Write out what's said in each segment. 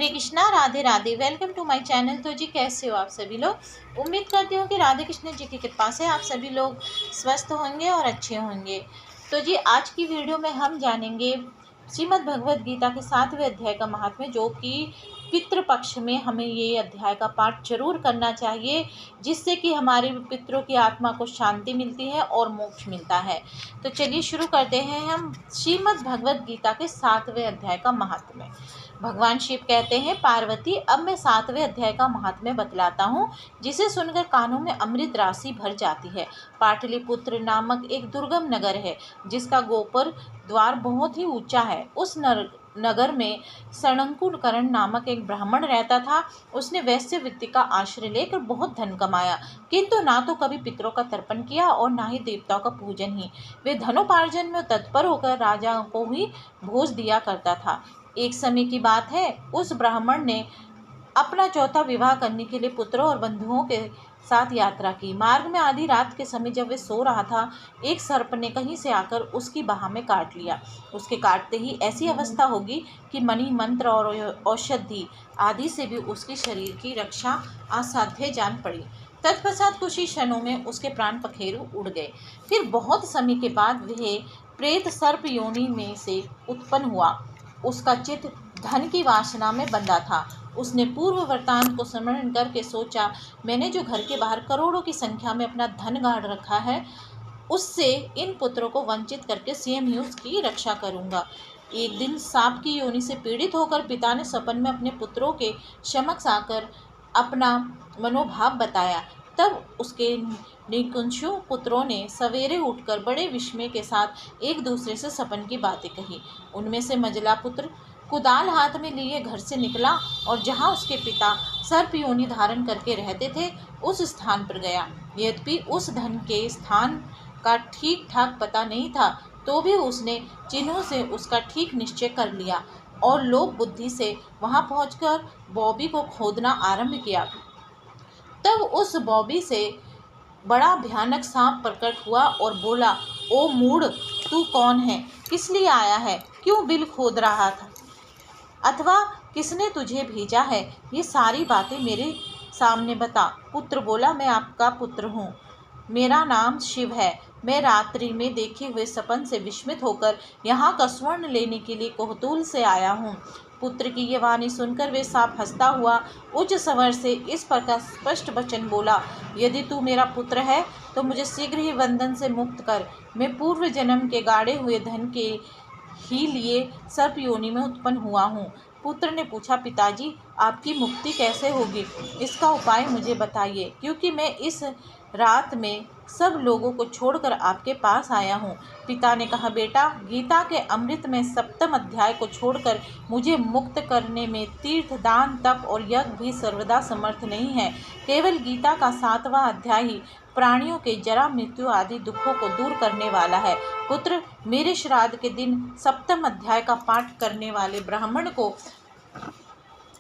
Hare Krishna, Radhe Radhe. Welcome to my channel. तो जी कैसे हो आप सभी लोग। उम्मीद करती हूँ कि राधे कृष्ण जी की कृपा से आप सभी लोग स्वस्थ होंगे और अच्छे होंगे। तो जी आज की वीडियो में हम जानेंगे श्रीमद् भगवद गीता के 7वें अध्याय का महात्म्य, जो कि पितृपक्ष में हमें ये अध्याय का पाठ जरूर करना चाहिए, जिससे कि हमारे पितरों की आत्मा को शांति मिलती है और मोक्ष मिलता है। तो चलिए शुरू करते हैं हम श्रीमद् भगवद गीता के 7वें अध्याय का महात्म्य। भगवान शिव कहते हैं, पार्वती अब मैं 7वें अध्याय का महात्म्य बतलाता हूँ, जिसे सुनकर कानों में अमृत राशि भर जाती है। पाटलिपुत्र नामक एक दुर्गम नगर है, जिसका गोपुर द्वार बहुत ही ऊंचा है। उस नगर में सणंकुकरण नामक एक ब्राह्मण रहता था। उसने वैश्य वृत्ति का आश्रय लेकर बहुत धन कमाया, किंतु ना तो कभी पितरों का तर्पण किया और ना ही देवताओं का पूजन ही। वे धनोपार्जन में तत्पर होकर राजा को ही भोज दिया करता था। एक समय की बात है, उस ब्राह्मण ने अपना चौथा विवाह करने के लिए पुत्रों और बंधुओं के साथ यात्रा की। मार्ग में आधी रात के समय जब वे सो रहा था, एक सर्प ने कहीं से आकर उसकी बाह में काट लिया। उसके काटते ही ऐसी अवस्था होगी कि मणि मंत्र और औषधि आदि से भी उसके शरीर की रक्षा असाध्य जान पड़ी। तत्पश्चात कुछ ही क्षणों में उसके प्राण पखेरु उड़ गए। फिर बहुत समय के बाद वह प्रेत सर्प योनि में से उत्पन्न हुआ। उसका चित्त धन की वासना में बंधा था। उसने पूर्व वृत्तांत को स्मरण करके सोचा, मैंने जो घर के बाहर करोड़ों की संख्या में अपना धन गाड़ रखा है, उससे इन पुत्रों को वंचित करके स्वयं ही उसकी रक्षा करूंगा। एक दिन सांप की योनि से पीड़ित होकर पिता ने सपन में अपने पुत्रों के समक्ष आकर अपना मनोभाव बताया। तब उसके निकुंशु पुत्रों ने सवेरे उठकर बड़े विस्मय के साथ एक दूसरे से सपन की बातें कही। उनमें से मझला पुत्र कुदाल हाथ में लिए घर से निकला और जहां उसके पिता सर्प योनि धारण करके रहते थे, उस स्थान पर गया। यद्यपि उस धन के स्थान का ठीक ठाक पता नहीं था, तो भी उसने चिन्हों से उसका ठीक निश्चय कर लिया और लोभ बुद्धि से वहां पहुंचकर बॉबी को खोदना आरंभ किया। तब उस बॉबी से बड़ा भयानक सांप प्रकट हुआ और बोला, ओ मूढ़, तू कौन है, किस लिए आया है, क्यों बिल खोद रहा था, अथवा किसने तुझे भेजा है, ये सारी बातें मेरे सामने बता। पुत्र बोला, मैं आपका पुत्र हूँ, मेरा नाम शिव है। मैं रात्रि में देखे हुए सपन से विस्मित होकर यहाँ का स्वर्ण लेने के लिए कोहतूल से आया हूँ। पुत्र की ये वाणी सुनकर वे सांप हंसता हुआ उच्च स्वर से इस प्रकार स्पष्ट वचन बोला, यदि तू मेरा पुत्र है तो मुझे शीघ्र ही बंधन से मुक्त कर। मैं पूर्व जन्म के गाड़े हुए धन के ही लिए सर्प योनि में उत्पन्न हुआ हूँ। पुत्र ने पूछा, पिताजी आपकी मुक्ति कैसे होगी, इसका उपाय मुझे बताइए, क्योंकि मैं इस रात में सब लोगों को छोड़कर आपके पास आया हूँ। पिता ने कहा, बेटा, गीता के अमृत में 7वें अध्याय को छोड़कर मुझे मुक्त करने में तीर्थ, दान, तप और यज्ञ भी सर्वदा समर्थ नहीं है। केवल गीता का 7वां अध्याय ही प्राणियों के जरा, मृत्यु आदि दुखों को दूर करने वाला है। पुत्र, मेरे श्राद्ध के दिन 7वें अध्याय का पाठ करने वाले ब्राह्मण को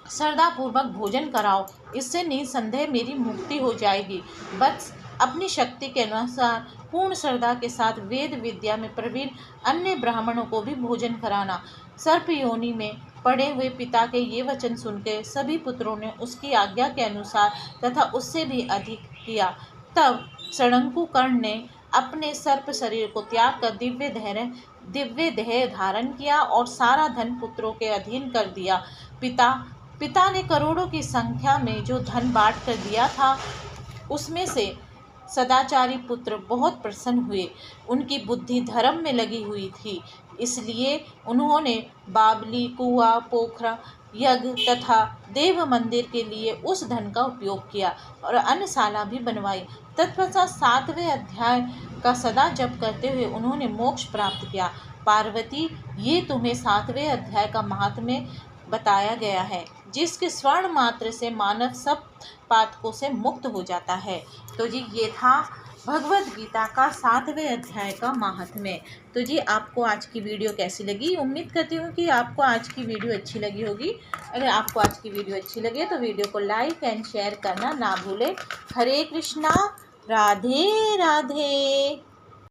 श्रद्धापूर्वक भोजन कराओ, इससे निसंदेह मेरी मुक्ति हो जाएगी। बस अपनी शक्ति के अनुसार पूर्ण श्रद्धा के साथ वेद विद्या में प्रवीण अन्य ब्राह्मणों को भी भोजन कराना। सर्प योनि में पड़े हुए पिता के ये वचन सुनकर सभी पुत्रों ने उसकी आज्ञा के अनुसार तथा उससे भी अधिक किया। तब सणंकुकर्ण ने अपने सर्प शरीर को त्याग कर दिव्य देह धारण किया और सारा धन पुत्रों के अधीन कर दिया। पिता ने करोड़ों की संख्या में जो धन बांट कर दिया था, उसमें से सदाचारी पुत्र बहुत प्रसन्न हुए। उनकी बुद्धि धर्म में लगी हुई थी, इसलिए उन्होंने बावली, कुआं, पोखरा, यज्ञ तथा देव मंदिर के लिए उस धन का उपयोग किया और अन्नशाला भी बनवाई। तत्पश्चात 7वें अध्याय का सदा जप करते हुए उन्होंने मोक्ष प्राप्त किया। पार्वती, ये तुम्हें 7वें अध्याय का महात्म्य बताया गया है, जिसके स्वर्ण मात्र से मानव सब पातकों से मुक्त हो जाता है। तो जी ये था भगवद गीता का 7वें अध्याय का महात्म्य। तो जी आपको आज की वीडियो कैसी लगी। उम्मीद करती हूँ कि आपको आज की वीडियो अच्छी लगी होगी। अगर आपको आज की वीडियो अच्छी लगे तो वीडियो को लाइक एंड शेयर करना ना भूलें। हरे कृष्णा, राधे राधे।